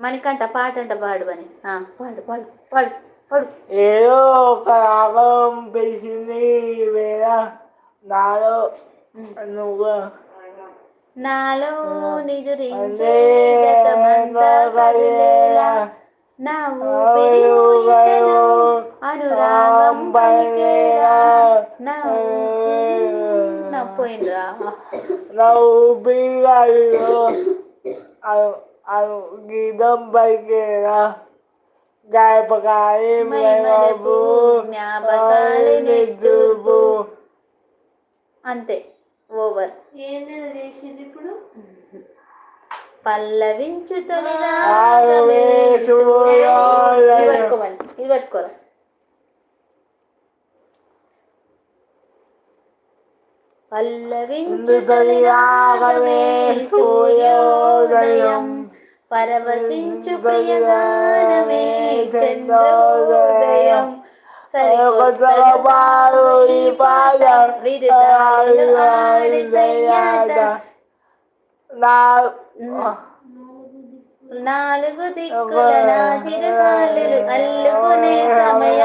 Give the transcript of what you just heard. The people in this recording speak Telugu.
మనకంట పాట అంట పాడు అని పాడు పాడు పాడు పాడు. ఏదో ఒక రాగం పిలిచింది వేళ నాలో నువ్వు నాలో నిదురించే గతమంతా కదిలేలా నా ఊపిరి ఊయలలో అనురాగం పలికేలా నా పోయిందిరా నా ఊపిరిలో గీతం పలికేలా గాయపకాయ మైమరపు జ్ఞాపకాలు నెత్తుర్పు. అంతే, ఓవర్. ఏదైనా చేసింది ఇప్పుడు. పల్లవించు తొలి రాగమే ఇది పట్టుకోమని, ఇది పట్టుకోరా. పల్లవించు తొలి రాగమే సూర్యోదయం, పరవశించు ప్రియగానమే చంద్రోదయం. సరికొత్తగా సాగు ఈ పాట, విరుతాలు ఆడి సయ్యాట. నాలుగు దిక్కుల నా చిరుగాలులు అల్లుకునే సమయం.